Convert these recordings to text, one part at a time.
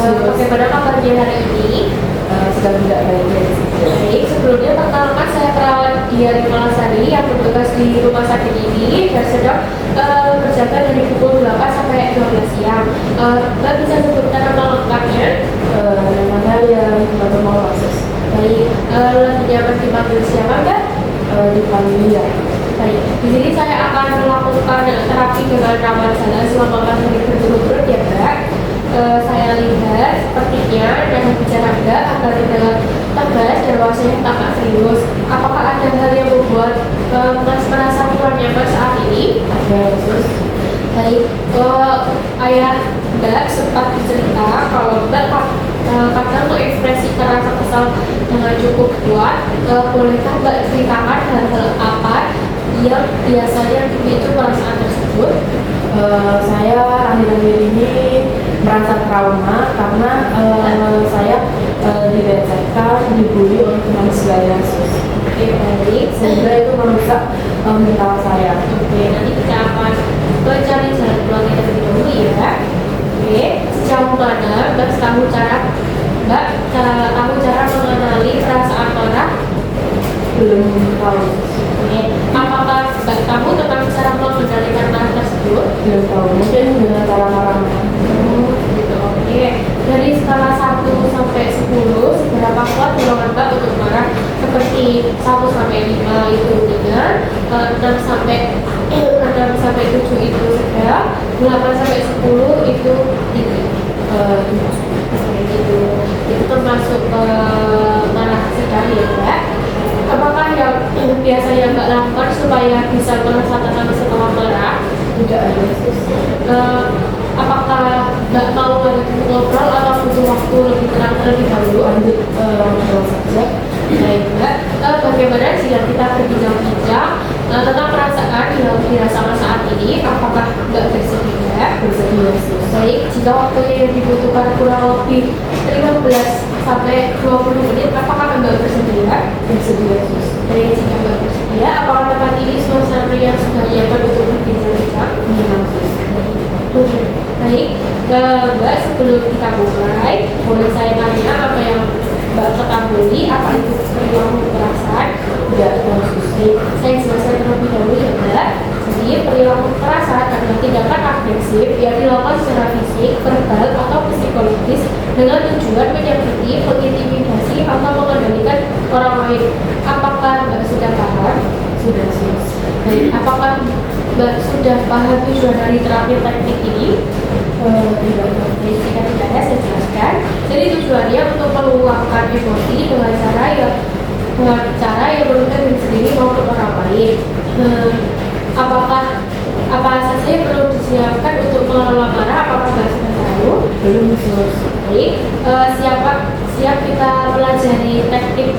Bagaimana kabarnya hari ini? Sedang tidak baik. Baik, sebelumnya perkenalkan saya perawat Dian Malasari yang bertugas di rumah sakit ini dan sedang berjaga dari pukul 8 sampai 12 siang. Mbak bisa sebutkan nama lengkapnya? Nama saya Bapak Maulasus. Baik, lebih nyaman dipanggil siapa Mbak? Dipanggil ya. Baik, di sini saya akan melakukan terapi dengan rawat jalan selama 4 hari berturut-turut ya Mbak. Saya lihat sepertinya dengan bicara Mbak agar dengan tegas dan wajahnya tampak serius. Apakah ada hal yang membuat Mas merasa kurang nyaman saat ini? Ada khusus. Baik, ayah Mbak sempat bercerita kalau Mbak kadang mengekspresikan rasa kesal dengan cukup kuat. Bolehkah Mbak ceritakan hal-hal apa yang biasanya dipicu perasaan tersebut? Saya akhir-akhir ini merasa trauma karena saya dilecehkan, dibully oleh teman sebaya Oke, baik. sehingga itu merusak mental saya. Oke, nanti kita akan mencari jalan keluarnya terlebih dahulu ya. Oke, sejauh mana Mbak tahu cara mengenali perasaan marah? Belum tahu. Oke, apakah Mbak tahu tentang cara mengendalikan marah tersebut? Belum tahu. Mungkin dengan cara marah. Gitu. Oke, dari skala 1 sampai 10, seberapa kuat dorongan Mbak untuk marah? Seperti 1 sampai 5 itu ringan, 6 sampai 7 itu sedang, 8 sampai 10 itu tinggi. Itu termasuk marah sedang ya Mbak. Apakah yang biasanya Mbak lakukan supaya bisa merasa tenang setelah marah? Tidak ada. Apakah Mbak mau ngobrol atau butuh waktu lebih tenang terlebih dahulu? Lanjut ngobrol saja. Baik Mbak, bagaimana jika kita berbincang-bincang tentang perasaan yang dirasakan saat ini? Apakah Mbak bersedia? Bersedia. Baik, jika waktunya yang dibutuhkan kurang lebih 15 sampai 20 menit, apakah Mbak bersedia? Bersedia. Baik, jika Mbak bersedia, apakah tempat ini suasana yang sudah nyaman untuk berbincang-bincang? Baik, Mbak, sebelum kita mulai, boleh saya tanya apa yang Mbak ketahui, apa itu perilaku kekerasan? Tidak khusus. Saya jelaskan terlebih dahulu ya Mbak. Jadi perilaku kekerasan adalah tindakan agresif yang dilakukan secara fisik, verbal, atau psikologis dengan tujuan menyakiti, mengintimidasi, atau mengendalikan orang lain. Apakah Mbak sudah paham? Sudah. Baik, apakah Mbak sudah paham tujuan dari terapi teknik ini? Tidak. Jika tidak ada, saya jelaskan. Jadi tujuannya untuk meluapkan emosi dengan cara yang merugikan diri sendiri maupun orang lain. Apa saja yang perlu disiapkan untuk mengelola marah? Apakah Mbak sudah tahu? Belum khusus. Baik, siap kita pelajari teknik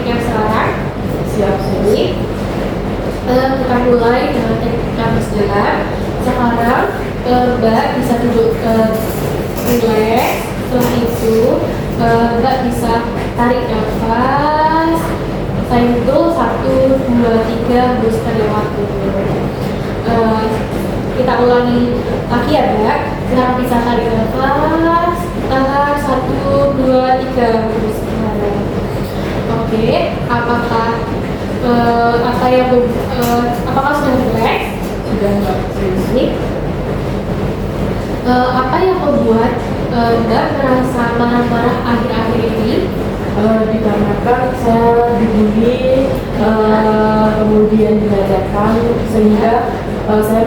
yang sekarang. Siap. Baik, kita mulai dengan teknik nafas dalam. Sekarang Mbak bisa duduk relax. Setelah itu Mbak bisa tarik nafas. Saya itu 1, 2, 3 hembuskan lewat mulut. Kita ulangi lagi ya Mbak. Sekarang bisa tarik nafas. Tahan 1, 2, 3 hembuskan. Oke, apakah sudah relax? Sudah Mbak. Baik. Apa yang membuat Mbak merasa marah-marah akhir-akhir ini? Dikarenakan saya dibully, kemudian dilecehkan, sehingga saya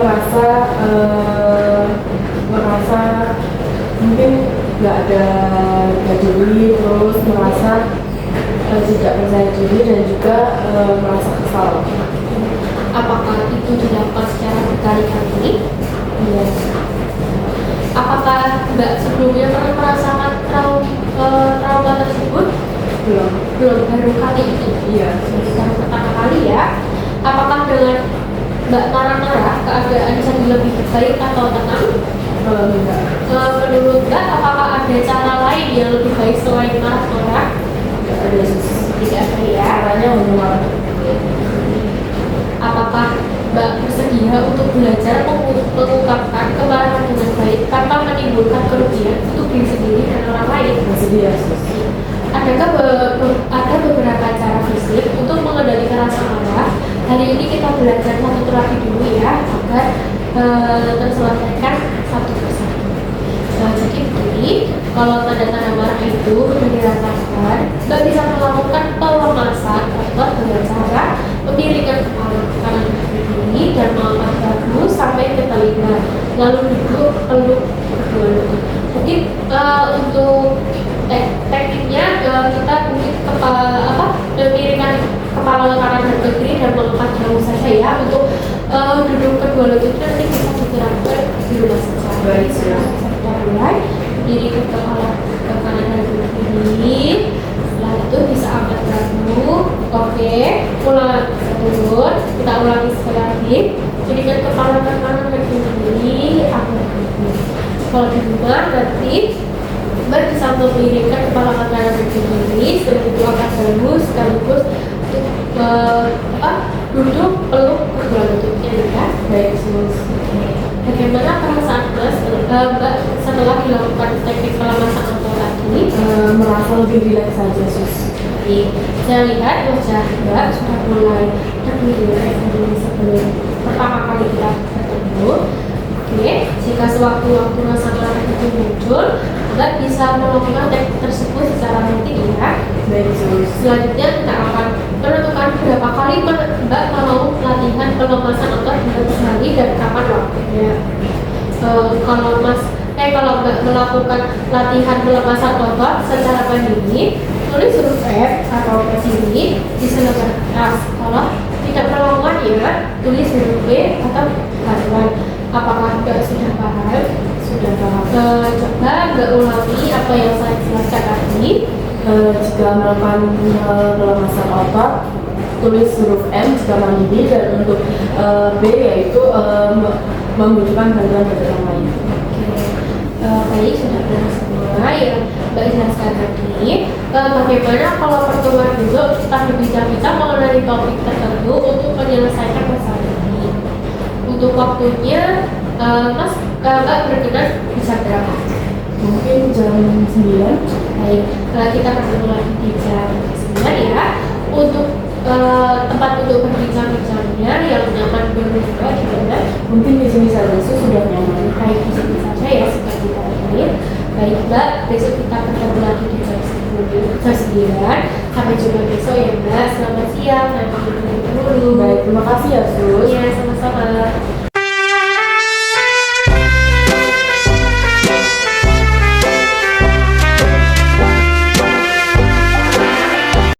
merasa mungkin nggak ada diri, terus merasa tidak percaya diri dan juga merasa kesal. Apakah itu dilakukan secara berkali-kali? Iya. Apakah Mbak sebelumnya pernah merasakan trauma tersebut? Belum. Baru kali ini? Iya. Baru pertama kali ya? Apakah dengan Mbak marah-marah keadaan jadi lebih baik atau tenang? Enggak. Menurut Mbak, apakah ada cara lain yang lebih baik selain marah-marah? Enggak ada. Tidak ada ya? Caranya untuk marah. Apakah Mbak bersedia untuk belajar mengungkapkan kemarahan dengan baik tanpa menimbulkan kerugian untuk diri sendiri lain? Bersedia, Sus. Ada beberapa cara fisik untuk mengendalikan rasa marah. Hari ini kita belajar satu terapi dulu ya, agar terselesaikan satu persatu. Jadi begini, kalau tanda-tanda marah itu sudah dirasakan, Mbak bisa melakukan pelemasan atau dengan cara memiringkan kepala kanan ke kiri dan mengangkat bahu sampai ke telinga, lalu duduk peluk kedua lutut. Mungkin untuk tekniknya kita mungkin memiringkan kepala kanan dan ke kiri dan mengangkat bahu saja ya. Untuk duduk kedua lututnya nanti bisa diterapkan di rumah saja. Baik, Kita mulai diri ke kepala ke kanan dan ke kiri. Setelah itu bisa angkat bahu. Oke, ulang turun. Kita ulangi sekali lagi. Jadikan kepala ke kanan dan ke kiri. Angkat bahu. Kalau di rumah nanti Mbak bisa memiringkan kepala ke kanan dan ke kiri. Setelah itu angkat bahu sekaligus duduk peluk kedua lututnya ya. Baik, Sus. Bagaimana perasaan Mbak setelah dilakukan teknik pelemasan otot tadi? Merasa lebih rileks saja, Sus. Baik, saya lihat wajah Mbak sudah mulai terlihat dari sebelum pertama kali kita bertemu. Oke, jika sewaktu-waktu rasa marah itu muncul, Mbak bisa melakukan teknik tersebut secara rutin ya. Baik, Sus. Selanjutnya kita akan menentukan berapa kali Mbak mau latihan pelemasan otot dalam sehari dan kapan waktunya. Kalau Mbak melakukan latihan pelemasan otot secara mandiri, tulis huruf F atau ke sini di sebelah atas. Kalau tidak melakukan ya, tulis huruf B atau haluan. Apakah Mbak sudah paham? Sudah paham. Coba Mbak ulangi apa yang saya jelaskan tadi. Jika melakukan pelemasan otot, tulis huruf M jika mandiri, dan untuk B yaitu membutuhkan bantuan dari orang lain. Baik, sudah benar semua yang Mbak jelaskan tadi. Bagaimana kalau pertemuan dulu kita berbincang-bincang mengenai topik tertentu untuk menyelesaikan masalah ini. Untuk waktunya, Mbak berkenan bisa berapa? Mungkin jam 9. Baik, kita bertemu lagi di jam 9 ya. Untuk tempat untuk berbincang-bincangnya yang nyaman berdua gimana? Mungkin di sini saja, Sus, sudah nyaman. Baik, di sini saja ya seperti tadi. Baik Mbak, besok kita bertemu lagi di jam 9. Sampai jumpa besok ya Mbak. Selamat siang. Sampai jumpa dulu. Baik, terima kasih ya, Sus. Ya, sama